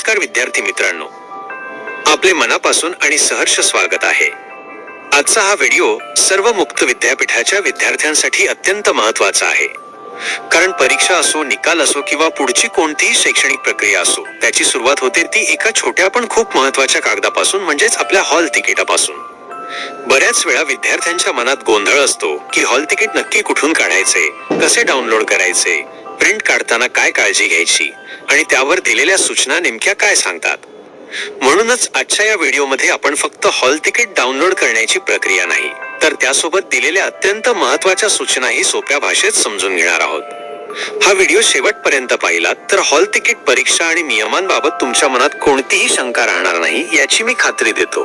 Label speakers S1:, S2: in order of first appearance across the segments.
S1: नमस्कार विद्यार्थी मित्रांनो, आपले मनापासून आणि सहर्ष स्वागत आहे. आजचा हा व्हिडिओ सर्व मुक्त विद्यापीठाच्या विद्यार्थ्यांसाठी अत्यंत महत्त्वाचा आहे. कारण परीक्षा असो, निकाल असो किंवा पुढची कोणतीही शैक्षणिक प्रक्रिया असो, त्याची सुरुवात होते ती एका छोट्या पण खूप महत्त्वाच्या कागदापासून, म्हणजेच आपल्या हॉल तिकिटापासून. बऱ्याच वेळा विद्यार्थ्यांच्या मनात गोंधळ असतो की हॉल तिकीट नक्की कुठून काढायचे, कसे डाउनलोड करायचे, प्रिंट काढताना काय काळजी घ्यायची आणि त्यावर दिलेल्या सूचना नेमक्या काय सांगतात. म्हणूनच आजच्या या व्हिडिओमध्ये आपण फक्त हॉल तिकीट डाउनलोड करण्याची प्रक्रिया नाही, तर त्यासोबत दिलेल्या अत्यंत महत्त्वाच्या सूचनाही सोप्या भाषेत समजून घेणार आहोत. हा व्हिडिओ शेवटपर्यंत पाहिलात तर हॉल तिकीट परीक्षा आणि नियमांबाबत तुमच्या मनात कोणतीही शंका राहणार नाही याची मी खात्री देतो.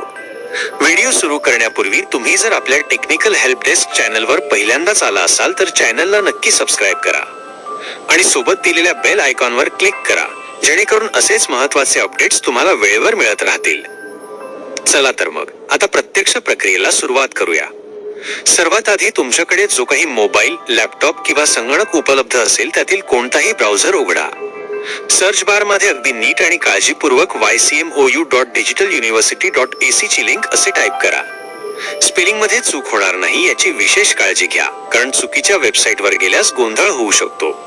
S1: व्हिडिओ सुरू करण्यापूर्वी तुम्ही जर आपल्या टेक्निकल हेल्प डेस्क चॅनलवर पहिल्यांदाच आला असाल तर चॅनलला नक्की सबस्क्राईब करा आणि सोबत दिलेल्या बेल आयकॉनवर क्लिक करा, जेणेकरून असेच महत्त्वाचे अपडेट्स तुम्हाला वेळेवर मिळत राहतील. चला तर मग आता प्रत्यक्ष प्रक्रियेला सुरुवात करूया. सर्वात आधी तुमच्याकडे जो काही मोबाईल, लॅपटॉप किंवा संगणक उपलब्ध असेल त्यातील कोणताही ब्राउझर उघडा. सर्च बार मध्ये अगदी नीट आणि काळजीपूर्वक ycmou.digitaluniversity.ac ची लिंक असे टाईप करा. स्पेलिंग मध्ये चूक होणार नाही याची विशेष काळजी घ्या, कारण चुकीच्या वेबसाईटवर गेल्यास गोंधळ होऊ शकतो.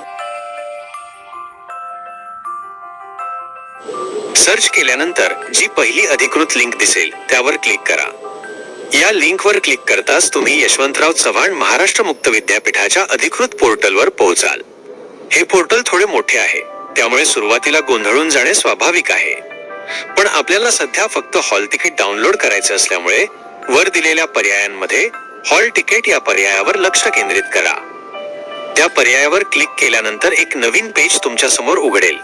S1: सर्च केल्यानंतर जी पहिली अधिकृत लिंक दिसेल त्यावर क्लिक करा. या लिंकवर क्लिक करताच तुम्ही यशवंतराव चव्हाण महाराष्ट्र मुक्त विद्यापीठाच्या अधिकृत पोर्टलवर पोहोचाल. हे पोर्टल थोडे मोठे आहे, त्यामुळे सुरुवातीला गोंधळून जाणे स्वाभाविक आहे. पण आपल्याला सध्या फक्त हॉल तिकीट डाउनलोड करायचे असल्यामुळे वर दिलेल्या पर्यायांमध्ये हॉल तिकीट या पर्यायावर लक्ष केंद्रित करा. त्या पर्यायावर क्लिक केल्यानंतर एक नवीन पेज तुमच्या समोर उघडेल.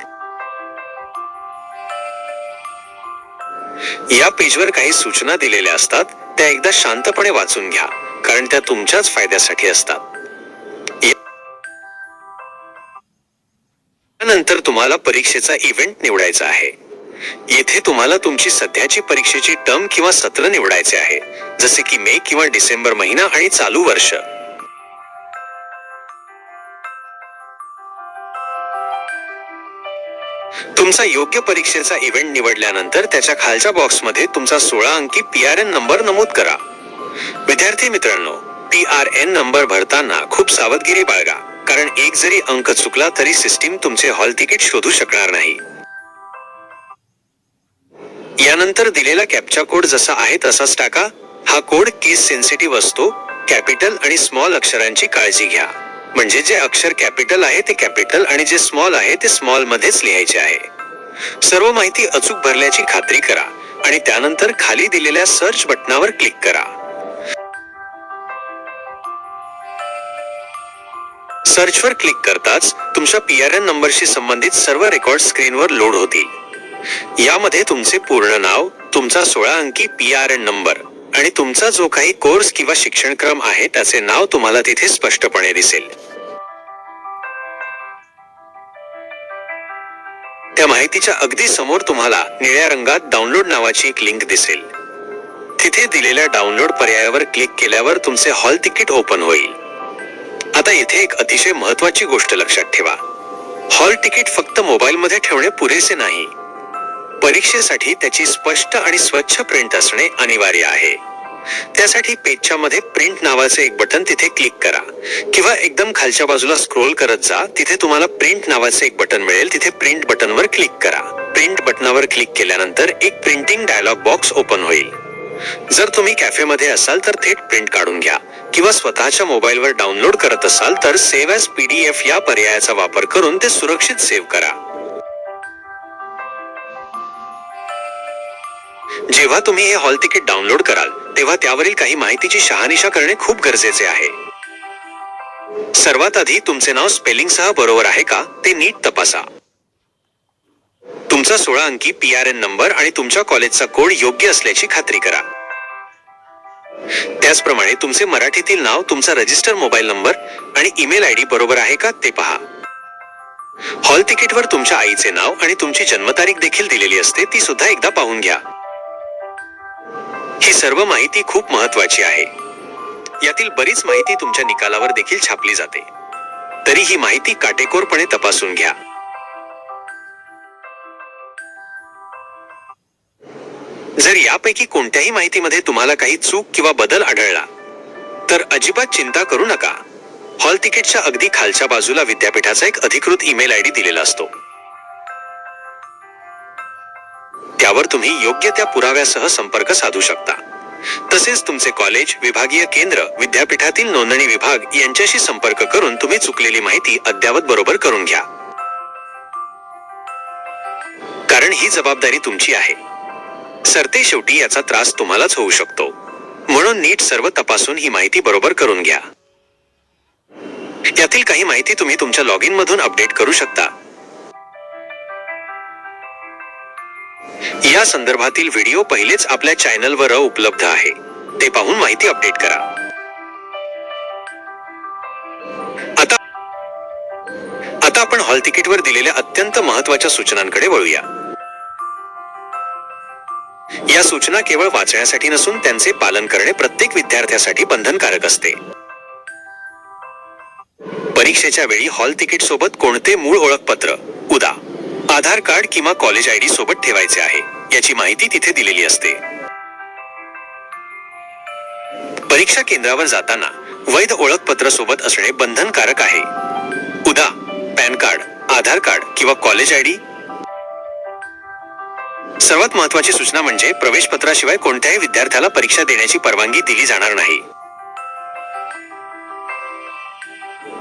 S1: या पेजवर काही सूचना दिलेल्या असतात, त्या एकदा शांतपणे वाचून घ्या, कारण त्या तुमच्याच फायद्यासाठी असतात. त्यानंतर तुम्हाला परीक्षेचा इव्हेंट निवडायचा आहे. येथे तुम्हाला तुमची सध्याची परीक्षेची टर्म किंवा सत्र निवडायचे आहे, जसे की मे किंवा डिसेंबर महिना आणि चालू वर्ष. तुमचा योग्य परीक्षेचा इव्हेंट निवडल्यानंतर त्याच्या खालच्या बॉक्समध्ये तुमचा 16 अंकी PRN नंबर नमूद करा. विद्यार्थी मित्रांनो, PRN नंबर भरताना खूप सावधगिरी बाळगा, कारण एक जरी अंक चुकला तरी सिस्टीम तुमचे हॉल तिकीट शोधू शकणार नाही. यानंतर दिलेला कॅप्चा कोड जसा आहे तसाच टाका. हा कोड केस सेन्सिटिव्ह असतो. कॅपिटल आणि स्मॉल अक्षरांची काळजी घ्या, म्हणजे जे अक्षर कॅपिटल आहे ते कॅपिटल आणि जे स्मॉल आहे ते स्मॉल मध्येच लिहायचे आहे. सर्व माहिती अचूक भरल्याची खात्री करा आणि त्यानंतर खाली दिलेल्या सर्च बटनावर क्लिक करा. सर्चवर क्लिक करताच तुमच्या PRN नंबरशी संबंधित सर्व रेकॉर्ड स्क्रीनवर लोड होतील. यामध्ये तुमचे पूर्ण नाव, तुमचा 16 अंकी PRN नंबर आणि तुमचा जो काही कोर्स किंवा शिक्षणक्रम आहे त्याचे नाव तुम्हाला तिथे स्पष्टपणे दिसेल. त्या माहितीच्या अगदी समोर तुम्हाला निळ्या रंगात डाउनलोड नावाची एक लिंक दिसेल. तिथे दिलेल्या डाउनलोड पर्यायावर क्लिक केल्यावर तुमचे हॉल तिकीट ओपन होईल. आता येथे एक अतिशय महत्त्वाची गोष्ट लक्षात ठेवा. हॉल तिकीट फक्त मोबाईलमध्ये ठेवणे पुरेसे नाही. परीक्षेसाठी त्याची स्पष्ट आणि स्वच्छ प्रिंट असणे अनिवार्य आहे. त्यासाठी पेजच्या मध्ये प्रिंट नावाचे एक बटन तिथे क्लिक करा किंवा एकदम खालच्या बाजूला स्क्रोल करत जा. तिथे तुम्हाला प्रिंट नावाचे एक बटन मिळेल. तिथे प्रिंट बटनवर क्लिक करा. प्रिंट बटनावर क्लिक केल्यानंतर एक प्रिंटिंग डायलॉग बॉक्स ओपन होईल. जर तुम्ही कॅफेमध्ये असाल तर थेट प्रिंट काढून घ्या किंवा स्वतःच्या मोबाईलवर डाउनलोड करत असाल तर सेव्ह ॲज PDF या पर्यायाचा वापर करून ते सुरक्षित सेव्ह करा. जेव्हा तुम्ही हे हॉल तिकीट डाउनलोड कराल तेव्हा त्यावरील काही माहितीची शहानिशा करणे खूप गरजेचे आहे. सर्वात आधी तुमचे नाव स्पेलिंगसह बरोबर आहे का ते नीट तपासा. तुमचा 16 अंकी PRN नंबर आणि तुमच्या कॉलेजचा कोड योग्य असल्याची खात्री करा. त्याचप्रमाणे तुमचे मराठीतील नाव, तुमचा रजिस्टर मोबाईल नंबर आणि ईमेल ID बरोबर आहे का ते पहा. हॉल तिकीटवर तुमच्या आईचे नाव आणि तुमची जन्मतारीख देखील दिलेली असते, ती सुद्धा एकदा पाहून घ्या. ही सर्व माहिती खूप महत्त्वाची आहे. यातील बरीच माहिती तुमच्या निकालावर देखील छापली जाते. तरी ही माहिती काटेकोरपणे तपासून घ्या. जर यापैकी कोणत्याही माहितीमध्ये तुम्हाला काही चूक किंवा बदल आढळला तर अजिबात चिंता करू नका. हॉल तिकीटच्या अगदी खालच्या बाजूला विद्यापीठाचा एक अधिकृत ईमेल आयडी दिलेला असतो. त्यावर तुम्ही योग्य त्या पुराव्यासह संपर्क साधू शकता. तसेच तुमचे कॉलेज, विभागीय केंद्र, विद्यापीठातील नोंदणी विभाग यांच्याशी संपर्क करून तुम्ही चुकलेली माहिती अद्ययावत बरोबर करून घ्या. कारण ही जबाबदारी तुमची आहे. सरते शेवटी याचा त्रास तुम्हालाच होऊ शकतो. म्हणून नीट सर्व तपासून ही माहिती बरोबर करून घ्या. यातील काही माहिती तुम्ही तुमच्या लॉगिन मधून अपडेट करू शकता. या संदर्भातील व्हिडिओ पहिलेच आपल्या चॅनलवर उपलब्ध आहे. ते पाहून माहिती अपडेट करा. आता आपण हॉल तिकीटवर दिलेल्या अत्यंत महत्त्वाच्या सूचनांकडे वळूया. या सूचना केवळ वाचण्यासाठी नसून त्यांचे पालन करणे प्रत्येक विद्यार्थ्यासाठी बंधनकारक असते. परीक्षेच्या वेळी हॉल तिकीट सोबत कोणते मूळ ओळखपत्र, उदा. आधार कार्ड किंवा कॉलेज आयडी सोबत ठेवायचे आहे याची माहिती तिथे दिलेली असते. परीक्षा केंद्रावर जाताना वैध ओळखपत्र सोबत असणे बंधनकारक आहे. उदा. पॅन कार्ड, आधार कार्ड किंवा कॉलेज आयडी. सर्वात महत्त्वाची सूचना म्हणजे प्रवेशपत्राशिवाय कोणत्याही विद्यार्थ्याला परीक्षा देण्याची परवानगी दिली जाणार नाही.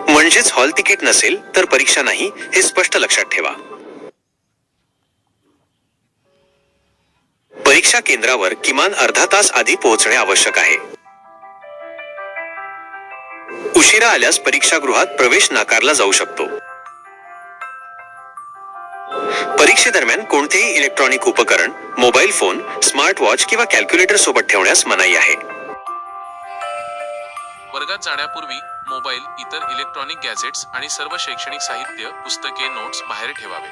S1: म्हणजेच हॉल तिकीट नसेल तर परीक्षा नाही हे स्पष्ट लक्षात ठेवा. परीक्षा केंद्रावर किमान अर्धा तास आधी पोहोचणे आवश्यक आहे. उशिरा आल्यास परीक्षागृहात प्रवेश नाकारला जाऊ शकतो. परीक्षेदरम्यान कोणतेही इलेक्ट्रॉनिक उपकरण, मोबाईल फोन, स्मार्ट वॉच किंवा कॅल्क्युलेटर सोबत ठेवण्यास मनाई आहे.
S2: वर्गात जाण्यापूर्वी मोबाईल, इतर इलेक्ट्रॉनिक गॅजेट्स आणि सर्व शैक्षणिक साहित्य, पुस्तके, नोट्स बाहेर ठेवावे.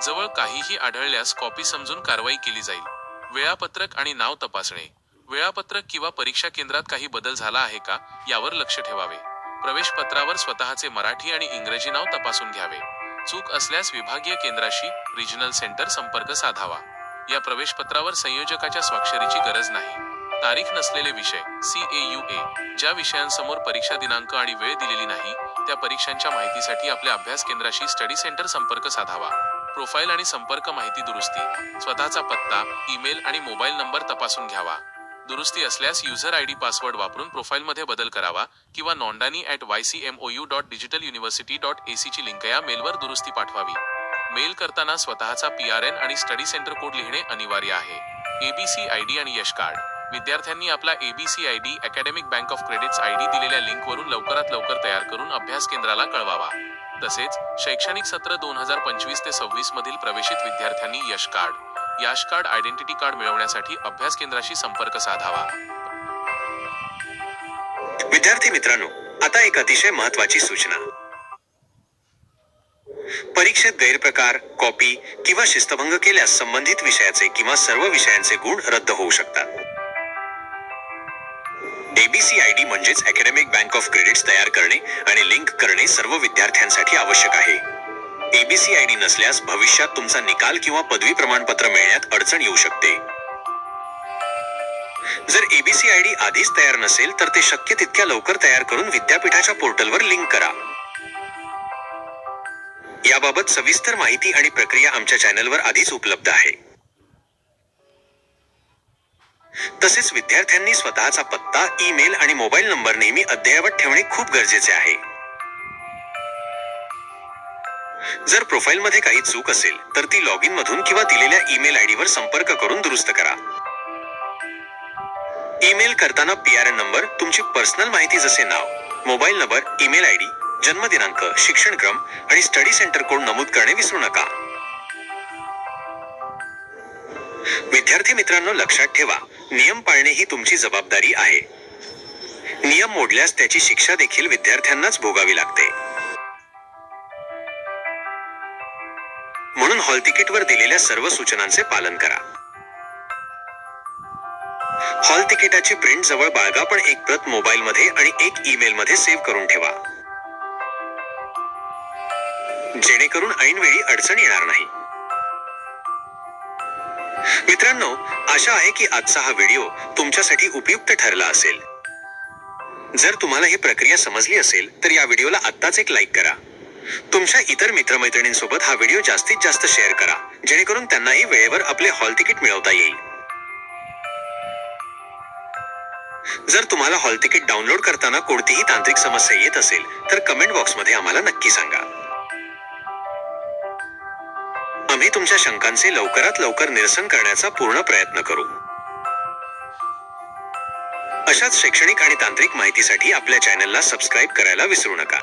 S2: जवळ काहीही आढळल्यास कॉपी समजून कारवाई केली जाईल. वेळापत्रक आणि नाव तपासणे. वेळापत्रक किंवा परीक्षा केंद्रात काही बदल झाला आहे का यावर लक्ष ठेवावे. प्रवेशपत्रावर स्वतःचे मराठी आणि इंग्रजी नाव तपासून घ्यावे. चूक असल्यास विभागीय केंद्राशी, रिजनल सेंटर संपर्क साधावा. या प्रवेशपत्रावर संयोजकाच्या स्वाक्षरीची गरज नाही. तारीख नसलेले विषय, CAUA. ज्या विषयांसमोर परीक्षा दिनांक आणि वेळ दिलेली नाही त्या परीक्षांच्या माहितीसाठी आपल्या अभ्यास केंद्राशी स्टडी सेंटर संपर्क साधावा. प्रोफाईल आणि संपर्क माहिती दुरुस्ती. स्वतःचा पत्ता, ईमेल आणि मोबाईल नंबर तपासून घ्यावा. दुरुस्ती असल्यास युजर आयडी, पासवर्ड वापरून प्रोफाईलमध्ये बदल करावा किंवा nondani@ycmou.digitaluniversity.ac ची लिंक या मेलवर दुरुस्ती पाठवावी. मेल करताना स्वतःचा PRN आणि स्टडी सेंटर कोड लिहिणे अनिवार्य आहे. ABC आयडी आणि यश कार्ड. विद्यार्थ्यांनी आपला ABC ID academic bank of credits ID दिलेल्या लिंकवरून लवकरात लवकर तयार करून अभ्यास केंद्राला कळवावा. तसेच शैक्षणिक सत्र 2025 ते 26 मधील प्रवेशित विद्यार्थ्यांनी यश कार्ड, याश कार्ड, आयडेंटिटी कार्ड मिळवण्यासाठी अभ्यास केंद्राशी संपर्क साधावा.
S1: विद्यार्थी मित्रांनो, आता एक अतिशय महत्त्वाची सूचना. परीक्षेत गैरप्रकार, कॉपी किंवा शिस्तभंग केल्यास संबंधित विषयाचे किंवा सर्व विषयांचे गुण रद्द होऊ शकतात. ABC आयडी म्हणजेच अकॅडमिक बँक ऑफ क्रेडिट्स तयार करणे आणि लिंक करणे सर्व विद्यार्थ्यांसाठी आवश्यक आहे. ABC आयडी नसल्यास भविष्यात तुमचा निकाल किंवा पदवी प्रमाणपत्र मिळण्यात अडचण येऊ शकते. जर ABC आयडी आधीच तयार नसेल तर ते शक्य तितक्या लवकर तयार करून विद्यापीठाच्या पोर्टलवर लिंक करा. याबाबत सविस्तर माहिती आणि प्रक्रिया आमच्या चॅनलवर आधीच उपलब्ध आहे. तसेच विद्यार्थ्यांनी स्वतःचा पत्ता, ईमेल आणि मोबाईल नंबर नेहमी अद्ययावत ठेवणे खूप गरजेचे आहे. जर प्रोफाईलमध्ये काही चूक असेल तर ती लॉगिन मधून किंवा दिलेल्या ईमेल आयडीवर संपर्क करून दुरुस्त करा. ईमेल करताना PRN नंबर, तुमची पर्सनल माहिती जसे नाव, मोबाईल नंबर, ईमेल आयडी, जन्मदिनांक, शिक्षणक्रम आणि स्टडी सेंटर कोड नमूद करणे विसरू नका. विद्यार्थी मित्रांनो, लक्षात ठेवा, नियम पाळणे ही तुमची जबाबदारी आहे. नियम मोडल्यास त्याची शिक्षा देखील विद्यार्थ्यांनाच भोगावी लागते. म्हणून हॉल तिकीटवर दिलेल्या सर्व सूचनांचे पालन करा. हॉल तिकिटाची प्रिंट जवळ बाळगा, पण एक प्रत मोबाईलमध्ये आणि एक ईमेल मध्ये सेव्ह करून ठेवा, जेणेकरून ऐनवेळी अडचण येणार नाही. मित्रांनो, आशा आहे की आजचा हा व्हिडिओ तुमच्यासाठी उपयुक्त ठरला असेल. जर तुम्हाला ही प्रक्रिया समजली असेल तर या व्हिडिओला आत्ताच एक लाईक करा. तुमच्या इतर मित्रमैत्रिणींसोबत हा व्हिडिओ जास्तीत जास्त शेअर करा, जेणेकरून त्यांनाही वेळेवर आपले हॉल तिकीट मिळवता येईल. जर तुम्हाला हॉल तिकीट डाउनलोड करताना कोणतीही तांत्रिक समस्या येत असेल तर कमेंट बॉक्समध्ये आम्हाला नक्की सांगा. आम्ही तुमच्या शंकांचे लवकरात लवकर निरसन करण्याचा पूर्ण प्रयत्न करू. अशाच शैक्षणिक आणि तांत्रिक माहितीसाठी आपल्या चॅनलला सबस्क्राईब करायला विसरू नका.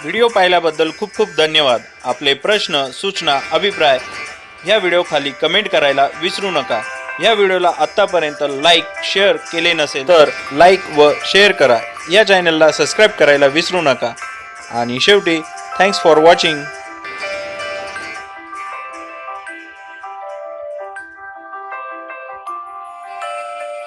S3: व्हिडिओ पाहिल्याबद्दल खूप खूप धन्यवाद. आपले प्रश्न, सूचना, अभिप्राय ह्या व्हिडिओखाली कमेंट करायला विसरू नका. ह्या व्हिडिओला आत्तापर्यंत लाईक, शेअर केले नसेल तर लाईक व शेअर करा. या चॅनलला सबस्क्राईब करायला विसरू नका. आणि शेवटी थँक्स फॉर वॉचिंग.